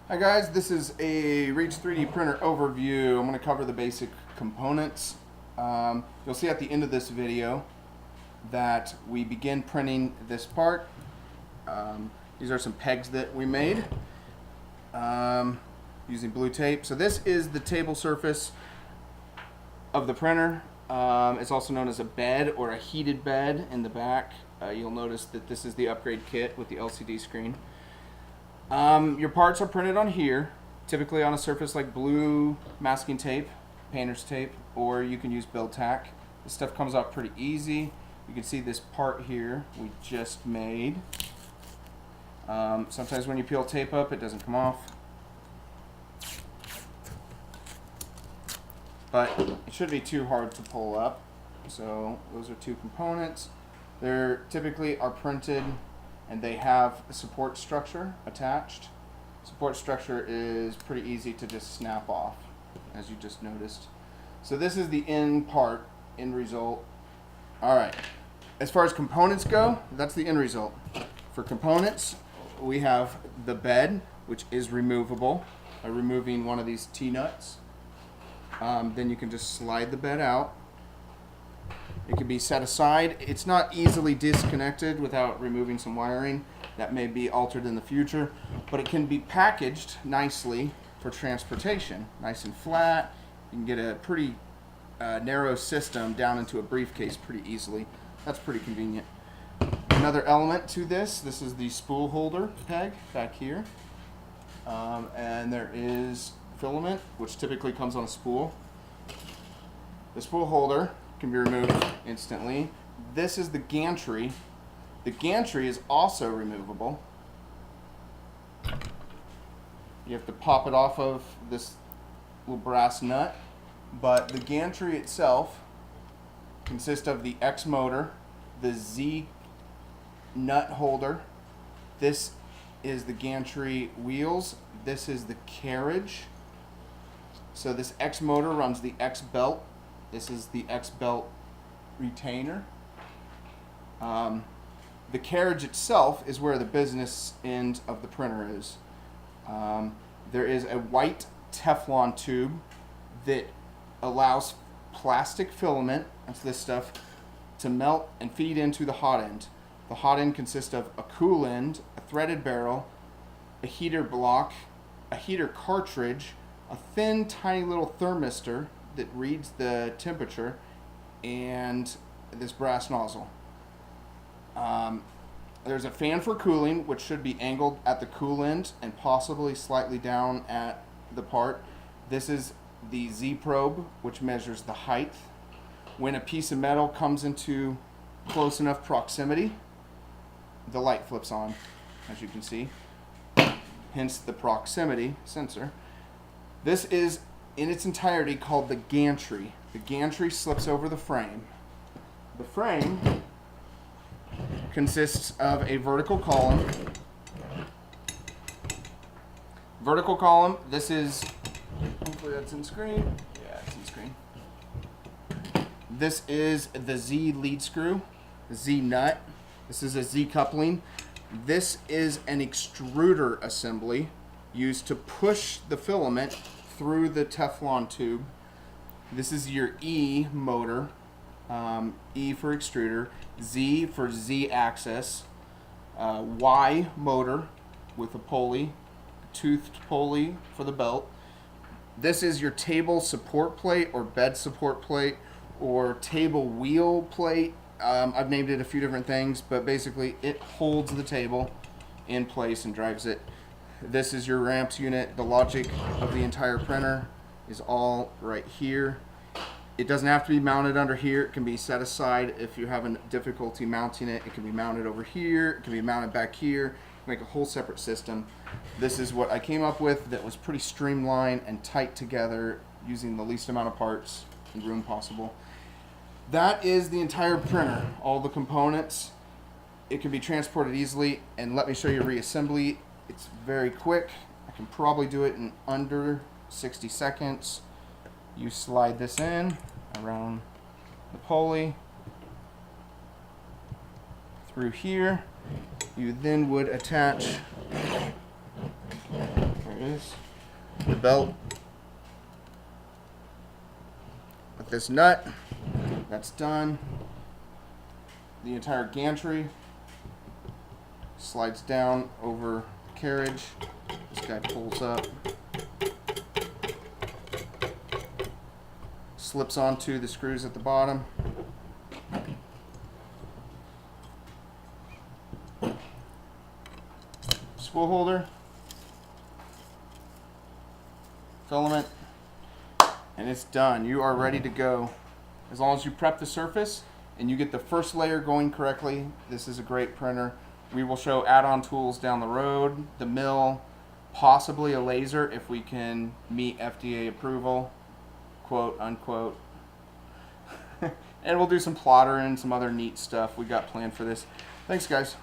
Hi guys, this is a Reach 3D printer overview. I'm going to cover the basic components. You'll see at the end of this video that we begin printing this part. These are some pegs that we made using blue tape. So this is the table surface of the printer. It's also known as a bed or a heated bed in the back. You'll notice that this is the upgrade kit with the LCD screen. Your parts are printed on here, typically on a surface like blue masking tape, painter's tape, or you can use build tack. This stuff comes off pretty easy. You can see this part here we just made. Sometimes when you peel tape up, it doesn't come off. But it shouldn't be too hard to pull up. So those are two components. They're typically are printed and they have a support structure attached. Support structure is pretty easy to just snap off, as you just noticed. So this is the end part, end result. Alright, as far as components go, that's the end result. For components, we have the bed, which is removable by removing one of these T-nuts. Then you can just slide the bed out. It can be set aside. It's not easily disconnected without removing some wiring. That may be altered in the future, but it can be packaged nicely for transportation. Nice and flat. You can get a pretty narrow system down into a briefcase pretty easily. That's pretty convenient. Another element to this is the spool holder peg back here. And there is filament, which typically comes on a spool. The spool holder can be removed instantly. This is the gantry. The gantry is also removable. You have to pop it off of this little brass nut, but the gantry itself consists of the X motor, the Z nut holder. This is the gantry wheels. This is the carriage. So this X motor runs the X belt. This is the X belt retainer. The carriage itself is where the business end of the printer is. There is a white Teflon tube that allows plastic filament, that's this stuff, to melt and feed into the hot end. The hot end consists of a cool end, a threaded barrel, a heater block, a heater cartridge, a thin, tiny little thermistor that reads the temperature, and this brass nozzle. There's a fan for cooling, which should be angled at the cool end and possibly slightly down at the part. This is the Z probe, which measures the height. When a piece of metal comes into close enough proximity, the light flips on, as you can see. Hence the proximity sensor. This is in its entirety called the gantry. The gantry slips over the frame. The frame consists of a vertical column. Vertical column, this is, hopefully that's in screen. Yeah, it's in screen. This is the Z lead screw, Z nut. This is a Z coupling. This is an extruder assembly used to push the filament through the Teflon tube. This is your E motor, E for extruder, Z for Z axis, Y motor with a pulley, toothed pulley for the belt. This is your table support plate or bed support plate or table wheel plate. I've named it a few different things, but basically it holds the table in place and drives it. This is your ramps unit. The logic of the entire printer is all right here. It doesn't have to be mounted under here. It can be set aside if you're having difficulty mounting it. It can be mounted over here. It can be mounted back here. Make a whole separate system. This is what I came up with that was pretty streamlined and tight together using the least amount of parts and room possible. That is the entire printer, all the components. It can be transported easily, and let me show you reassembly. It's very quick. I can probably do it in under 60 seconds. You slide this in around the pulley through here. You then would attach, there it is. The belt with this nut. That's done. The entire gantry slides down over the carriage. This guy pulls up. Slips onto the screws at the bottom. Spool holder. Filament. And it's done. You are ready to go. As long as you prep the surface and you get the first layer going correctly, this is a great printer. We will show add-on tools down the road, the mill, possibly a laser if we can meet FDA approval, quote unquote. And we'll do some plotter and some other neat stuff we got planned for this. Thanks, guys.